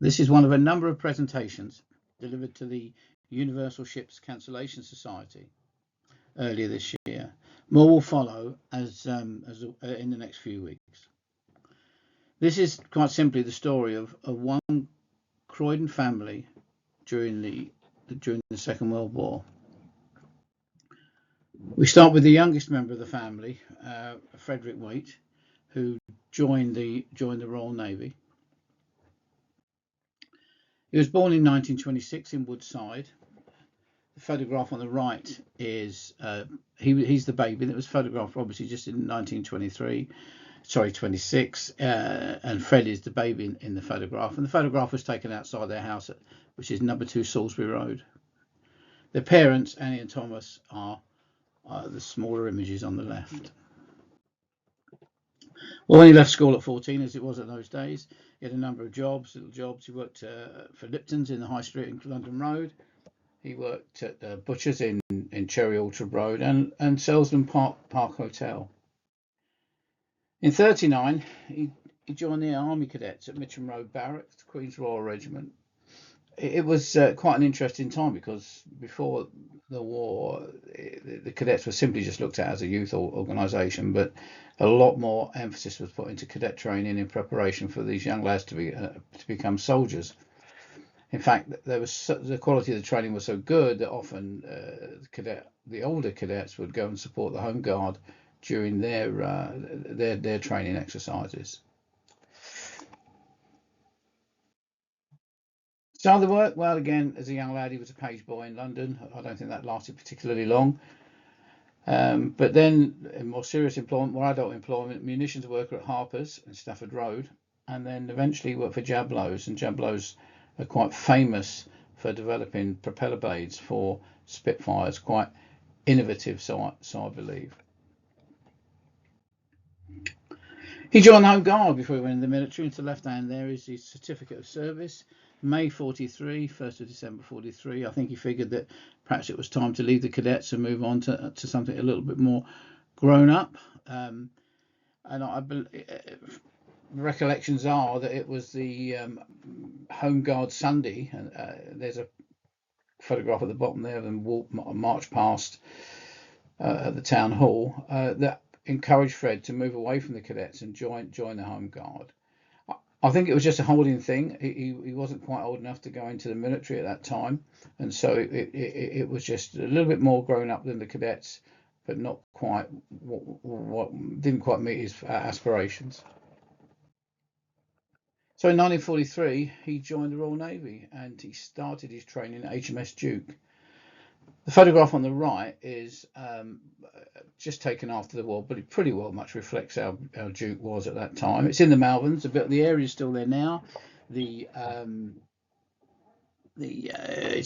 This is one of a number of presentations delivered to the Universal Ships Cancellation Society earlier this year. More will follow as in the next few weeks. This is quite simply the story of one Croydon family during the Second World War. We start with the youngest member of the family, Frederick Waite, who joined the Royal Navy. He was born in 1926 in Woodside. The photograph on the right is he's the baby that was photographed obviously just in 1923. Sorry, 26, and Fred is the baby in the photograph, and the photograph was taken outside their house, which is number 2 Salisbury Road. Their parents, Annie and Thomas, are the smaller images on the left. Well, when he left school at 14, as it was in those days, he had a number of little jobs. He worked for Lipton's in the High Street in London Road. He worked at Butcher's in Cherry Orchard Road and Selsdon Park Hotel. In 1939, he joined the Army Cadets at Mitcham Road Barracks, Queen's Royal Regiment. It was quite an interesting time because before the war, the cadets were simply just looked at as a youth organisation, but a lot more emphasis was put into cadet training in preparation for these young lads to become soldiers. In fact, the quality of the training was so good that often the older cadets would go and support the Home Guard during their training exercises. Started the work, well, again, as a young lad, he was a page boy in London. I don't think that lasted particularly long. But then, in more serious employment, more adult employment, munitions worker at Harper's in Stafford Road, and then eventually worked for Jablows. And Jablows are quite famous for developing propeller blades for Spitfires, quite innovative, so I believe. He joined the Home Guard before he went in the military. And to the left hand there is his certificate of service. May 43, 1st of December 43. I think he figured that perhaps it was time to leave the cadets and move on to something a little bit more grown up. And I believe, recollections are that it was the Home Guard Sunday. And there's a photograph at the bottom there of them march past at the town hall that encouraged Fred to move away from the cadets and join the Home Guard. I think it was just a holding thing. He wasn't quite old enough to go into the military at that time, and so it was just a little bit more grown up than the cadets, but not quite what didn't quite meet his aspirations. So in 1943, he joined the Royal Navy and he started his training at HMS Duke. The photograph on the right is just taken after the war, but it pretty well much reflects how Duke was at that time. It's in the Malverns. The area is still there now. It's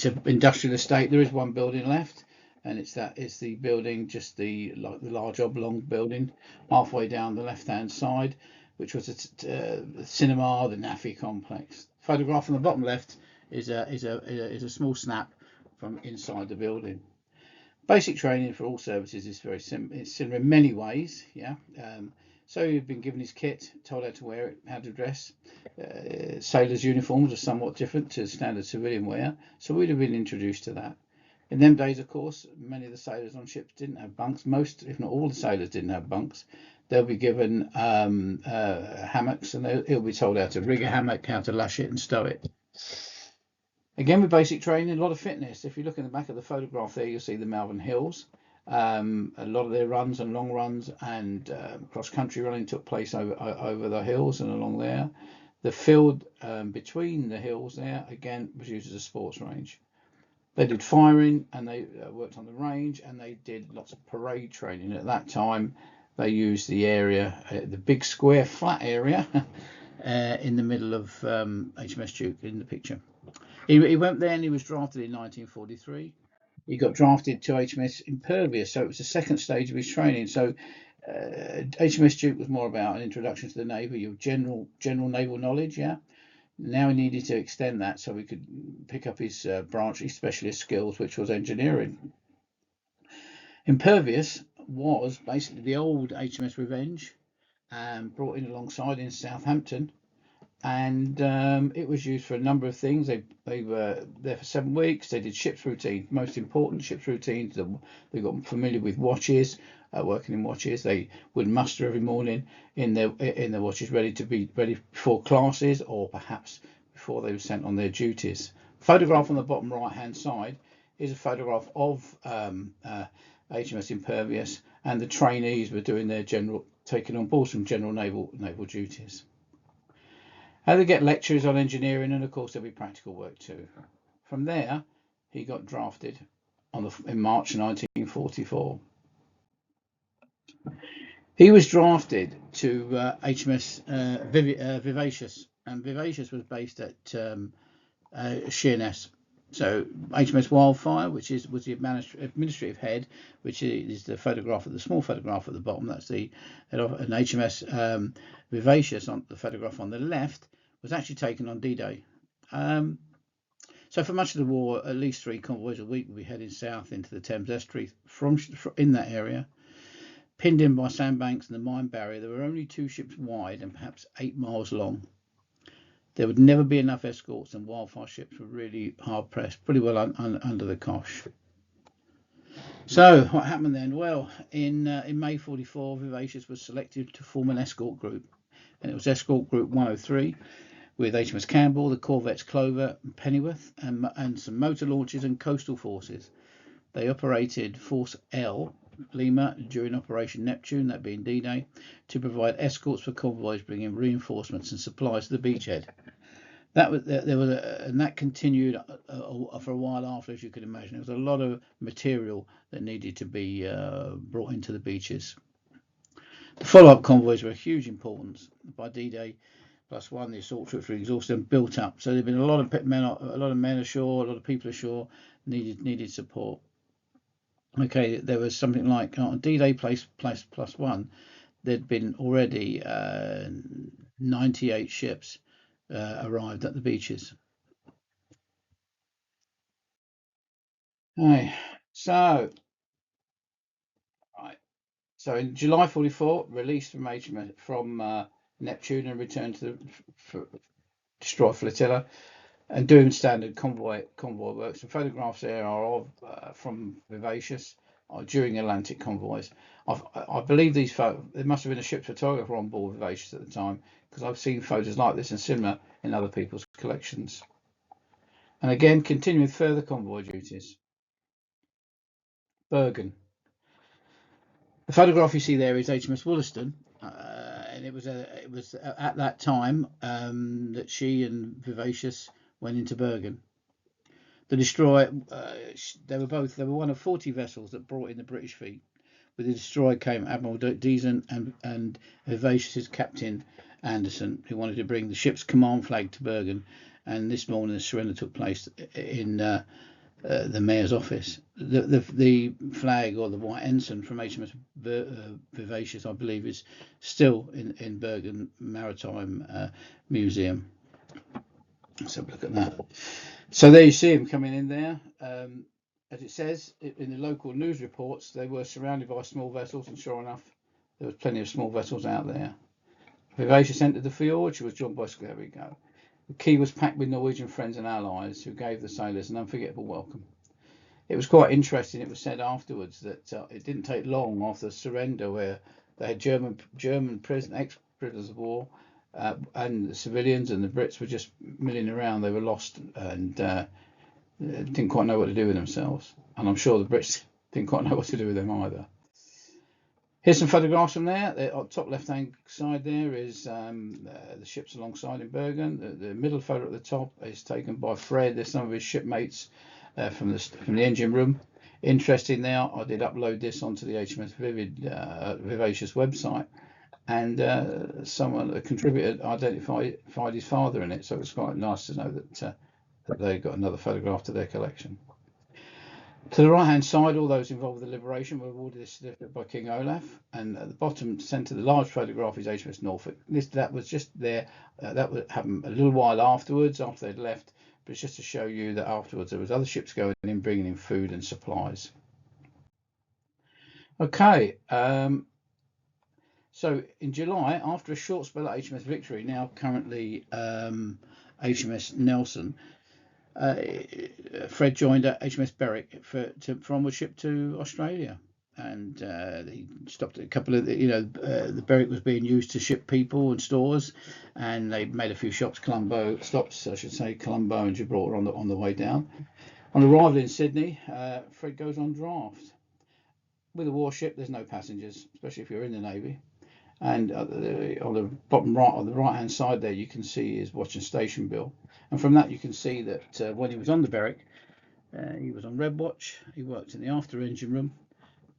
an industrial estate. There is one building left, and it's the building, just the large oblong building halfway down the left-hand side, which was the cinema, the NAFI complex. Photograph on the bottom left is a small snap from inside the building. Basic training for all services is very it's similar in many ways. Yeah. So you've been given his kit, told how to wear it, how to dress. Sailors' uniforms are somewhat different to standard civilian wear, so we'd have been introduced to that. In them days, of course, many of the sailors on ships didn't have bunks. Most, if not all, the sailors didn't have bunks. They'll be given hammocks, and he'll be told how to rig a hammock, how to lash it and stow it. Again, with basic training, a lot of fitness. If you look in the back of the photograph there, you'll see the Malvern Hills. A lot of their runs and long runs and cross-country running took place over the hills and along there. The field between the hills there, again, was used as a sports range. They did firing and they worked on the range, and they did lots of parade training. At that time, they used the area, the big square flat area in the middle of HMS Duke in the picture. He went there and he was drafted in 1943. He got drafted to HMS Impervious, so it was the second stage of his training. So HMS Duke was more about an introduction to the Navy, your general naval knowledge, yeah. Now he needed to extend that so he could pick up his branch, his specialist skills, which was engineering. Impervious was basically the old HMS Revenge, brought in alongside in Southampton. and it was used for a number of things. They were there for 7 weeks. They did ship's routine, most important ship's routines. They got familiar with watches, working in watches. They would muster every morning in their watches, ready to be ready before classes or perhaps before they were sent on their duties. Photograph on the bottom right hand side is a photograph of HMS Impervious, and the trainees were doing their taking on board some general naval duties. They get lectures on engineering, and of course there'll be practical work too. From there, he got drafted in March 1944. He was drafted to HMS Vivacious, and Vivacious was based at Sheerness. So HMS Wildfire, which was the administrative head, which is the photograph of the small photograph at the bottom. That's the head of an HMS Vivacious on the photograph on the left was actually taken on D-Day. So for much of the war, at least 3 convoys a week will be heading south into the Thames estuary from in that area. Pinned in by sandbanks and the mine barrier, there were only 2 ships wide and perhaps 8 miles long. There would never be enough escorts, and Wildfire ships were really hard pressed, pretty well under the cosh. So what happened then? Well, in May 44, Vivacious was selected to form an escort group, and it was Escort Group 103 with HMS Campbell, the corvettes Clover and Pennyworth, and some motor launches and coastal forces. They operated Force L Lima during Operation Neptune, that being D-Day, to provide escorts for convoys bringing reinforcements and supplies to the beachhead. And that continued for a while after, as you can imagine. There was a lot of material that needed to be brought into the beaches. The follow-up convoys were of huge importance. By D-Day +1, the assault troops were exhausted and built up. So there'd been a lot of men ashore, a lot of people ashore needed support. Okay, there was something like on D-Day +1, there'd been already 98 ships arrived at the beaches. Right. So, right. So in July 44, released from Neptune and returned to the destroy flotilla and doing standard convoy work. Some photographs there are of from Vivacious during Atlantic convoys. I believe there must have been a ship's photographer on board Vivacious at the time, because I've seen photos like this and similar in other people's collections. And again, continuing with further convoy duties. Bergen. The photograph you see there is HMS Wollaston, and it was at that time that she and Vivacious went into Bergen. The destroyer, they were one of 40 vessels that brought in the British fleet. With the destroyer came Admiral Deason and Vivacious's Captain Anderson, who wanted to bring the ship's command flag to Bergen. And this morning, the surrender took place in the mayor's office. The flag, or the white ensign from HMS Vivacious, I believe, is still in Bergen Maritime Museum. Let's have a look at that. So there you see him coming in there. As it says in the local news reports, they were surrounded by small vessels, and sure enough, there was plenty of small vessels out there. Vivacious entered the fjord. She was joined by there we go. The quay was packed with Norwegian friends and allies who gave the sailors an unforgettable welcome. It was quite interesting. It was said afterwards that it didn't take long after the surrender, where they had German ex-prisoners of war, and the civilians and the Brits were just milling around. They were lost and didn't quite know what to do with themselves. And I'm sure the Brits didn't quite know what to do with them either. Here's some photographs from there. On top left-hand side there is the ships alongside in Bergen. The middle photo at the top is taken by Fred. There's some of his shipmates from the engine room. Interesting now, I did upload this onto the HMS Vivacious website, and a contributor identified his father in it, so it's quite nice to know that they got another photograph to their collection. To the right-hand side, all those involved with the liberation were awarded this certificate by King Olaf, and at the bottom centre, the large photograph is HMS Norfolk. That was just there. That would happen a little while afterwards, after they'd left, but it's just to show you that afterwards there was other ships going in, bringing in food and supplies. Okay, So in July, after a short spell at HMS Victory, now currently HMS Nelson, Fred joined at HMS Berwick for onward ship to Australia. And he stopped at a couple of, the Berwick was being used to ship people and stores, and they made a few stops, I should say, Colombo and Gibraltar on the way down. On arrival in Sydney, Fred goes on draft. With a warship, there's no passengers, especially if you're in the Navy. And on the bottom right, on the right-hand side there, you can see his watch and station bill. And from that, you can see that when he was on the Berwick, he was on red watch. He worked in the after engine room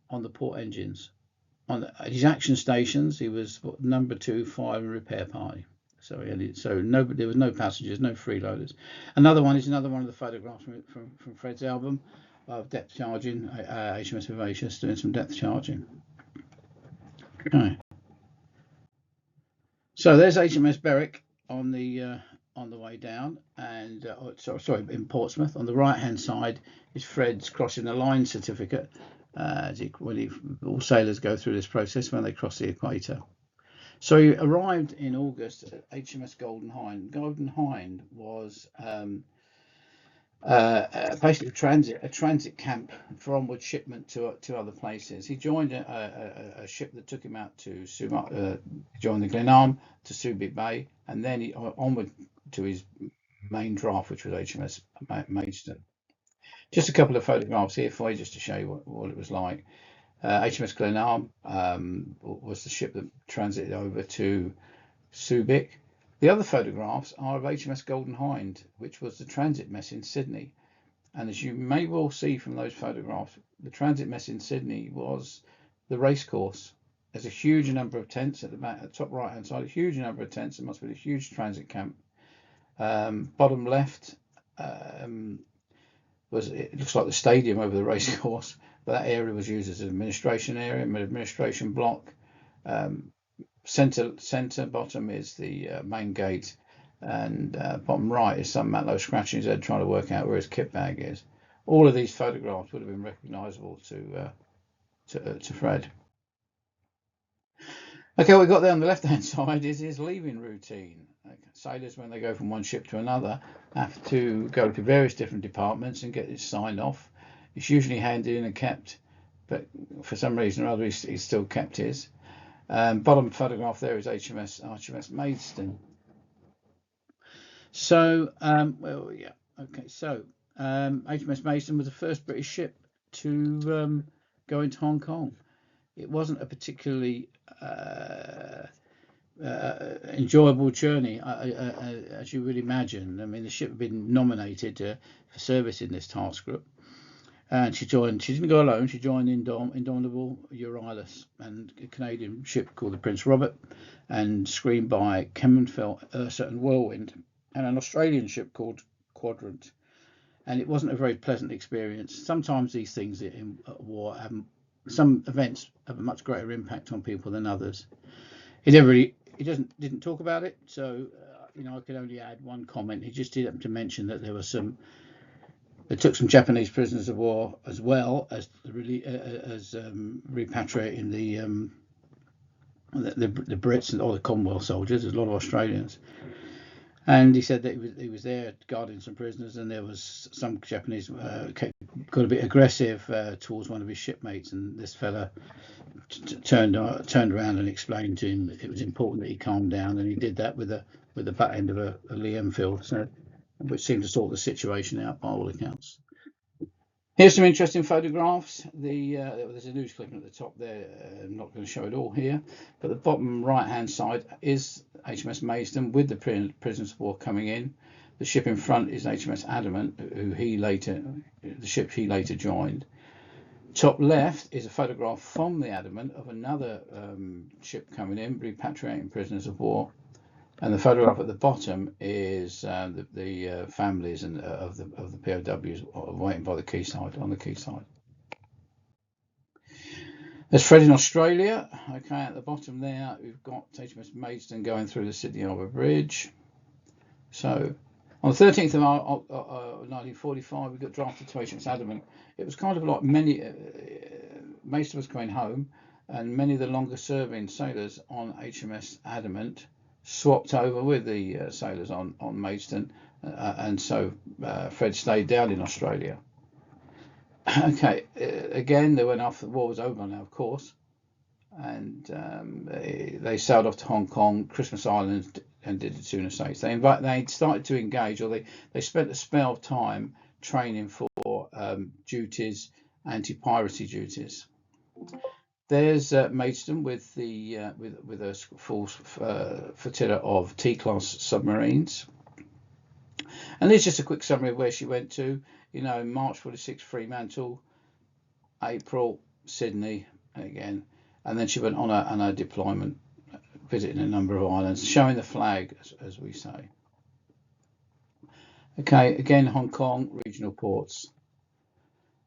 on the port engines. At his action stations, he was number 2 fire and repair party. So there was no passengers, no freeloaders. Another one of the photographs from Fred's album of depth charging, HMS Vivacious doing some depth charging. Okay. So there's HMS Berwick on the way down, and in Portsmouth. On the right-hand side is Fred's crossing the line certificate. All sailors go through this process when they cross the equator. So he arrived in August at HMS Golden Hind. Golden Hind was basically a transit camp for onward shipment to other places. He joined a ship that took him out to joined the Glenarm to Subic Bay, and then he onward to his main draft, which was HMS Maidstone. Just a couple of photographs here for you, just to show you what it was like. HMS Glenarm was the ship that transited over to Subic. The other photographs are of HMS Golden Hind, which was the transit mess in Sydney. And as you may well see from those photographs, the transit mess in Sydney was the racecourse. There's a huge number of tents at the back, at the top right hand side, a huge number of tents. It must be a huge transit camp. Bottom left it looks like the stadium over the racecourse, but that area was used as an administration area, an administration block. Centre bottom is the main gate, and bottom right is some Matlow scratching his head trying to work out where his kit bag is. All of these photographs would have been recognisable to Fred. Okay, what we've got there on the left-hand side is his leaving routine. Sailors, when they go from one ship to another, have to go to various different departments and get it signed off. It's usually handed in and kept, but for some reason or other, he's still kept his. Bottom photograph there is HMS Maidstone. So, HMS Maidstone was the first British ship to go into Hong Kong. It wasn't a particularly enjoyable journey, as you would imagine. I mean, the ship had been nominated for service in this task group, and she didn't go alone. She joined Indomitable Euryalus and a Canadian ship called the Prince Robert, and screened by Kemenfeld, Ursa, and Whirlwind, and an Australian ship called Quadrant. And it wasn't a very pleasant experience. Sometimes these things in war some events have a much greater impact on people than others. He didn't talk about it, so I could only add one comment. He just did to mention that they took some Japanese prisoners of war, as well as repatriating the Brits or the Commonwealth soldiers. There's a lot of Australians. And he said that he was there guarding some prisoners, and there was some Japanese got a bit aggressive towards one of his shipmates, and this fella turned around and explained to him that it was important that he calmed down, and he did that with the butt end of a Lee Enfield, which seemed to sort the situation out by all accounts. Here's some interesting photographs. There's a news clipping at the top there. I'm not going to show it all here, but the bottom right-hand side is HMS Maidstone with the prisoners of war coming in. The ship in front is HMS Adamant, the ship he later joined. Top left is a photograph from the Adamant of another ship coming in, repatriating prisoners of war. And the photograph at the bottom is the families of the POWs waiting by the quayside, on the quayside. There's Fred in Australia. Okay, at the bottom there, we've got HMS Maidstone going through the Sydney Harbour Bridge. So, on the 13th of 1945, we got drafted to HMS Adamant. It was kind of like Maidstone was going home. and many of the longer serving sailors on HMS Adamant swapped over with the sailors on Maidstone, and so Fred stayed down in Australia. Okay, again, they went off. The war was over now, of course, and they sailed off to Hong Kong, Christmas Island, and did the tuna states. They started to engage, or they spent a spell of time training for duties, anti-piracy duties. There's Maidstone with with a full flotilla of T-class submarines. And there's just a quick summary of where she went to. March 46, Fremantle, April, Sydney, again, and then she went on a deployment, visiting a number of islands, showing the flag, as we say. Okay, again, Hong Kong, regional ports.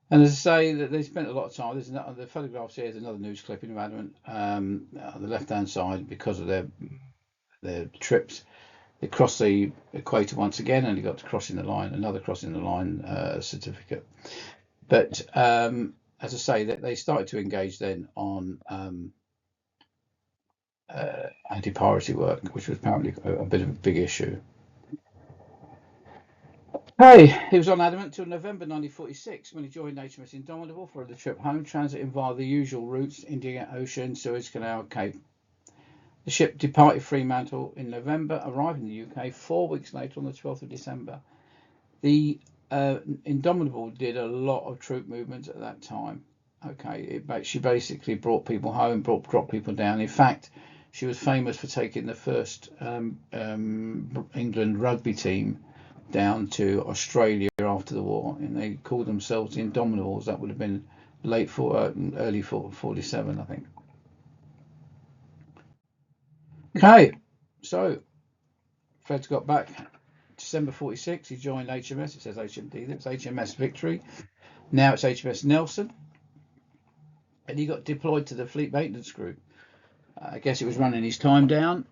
And as I say, that they spent a lot of time. There's the photographs here. There's another news clipping of Adamant on the left-hand side because of their trips. They crossed the equator once again, and they got to crossing the line, another crossing the line certificate. But as I say, they started to engage then on anti-piracy work, which was apparently a bit of a big issue. Hey, he was on Adamant until November 1946 when he joined HMS Indomitable for the trip home, transiting via the usual routes: Indian Ocean, Suez Canal, Cape. The ship departed Fremantle in November, arriving in the UK 4 weeks later on the 12th of December. The Indomitable did a lot of troop movements at that time. Okay, she basically brought people home, dropped people down. In fact, she was famous for taking the first England rugby team down to Australia after the war, and they called themselves the Indomitables. That would have been early 47, I think. Okay, so Fred's got back December 46. He joined HMS. It says HMD. It's HMS Victory. Now it's HMS Nelson, and he got deployed to the Fleet Maintenance Group. I guess it was running his time down,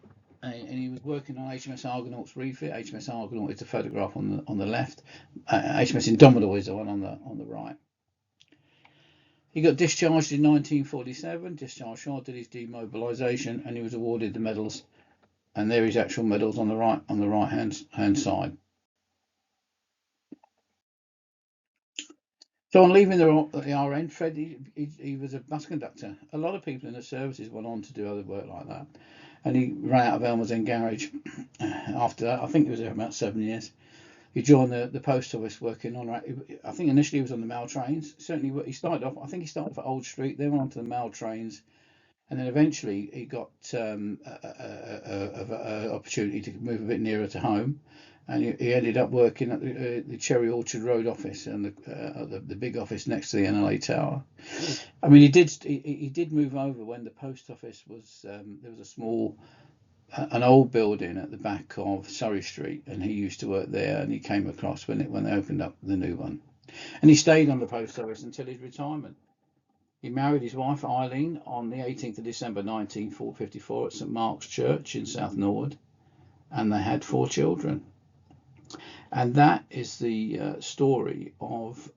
and he was working on HMS Argonaut's refit. HMS Argonaut is the photograph on the left. HMS Indomitable is the one on the right. He got discharged in 1947. Discharged short did his demobilisation, and he was awarded the medals. And there are his actual medals on the right hand side. So on leaving the RN, Fred, he was a bus conductor. A lot of people in the services went on to do other work like that. And he ran out of Elmer's End Garage after that. I think he was there about 7 years. He joined the post office working on, I think initially he was on the mail trains. Certainly he started off, I think he started off at Old Street, then went on to the mail trains. And then eventually he got an opportunity to move a bit nearer to home. And he ended up working at the Cherry Orchard Road office and the big office next to the NLA Tower. I mean, he did move over when the post office was there was an old building at the back of Surrey Street, and he used to work there. And he came across when they opened up the new one, and he stayed on the post office until his retirement. He married his wife Eileen on the 18th of December 1954 at St Mark's Church in South Norwood, and they had 4 children. And that is the story of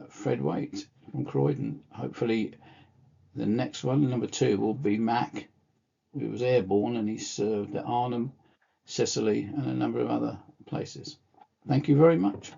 Fred Waite from Croydon. Hopefully the next one, number 2, will be Mac, who was airborne, and he served at Arnhem, Sicily, and a number of other places. Thank you very much.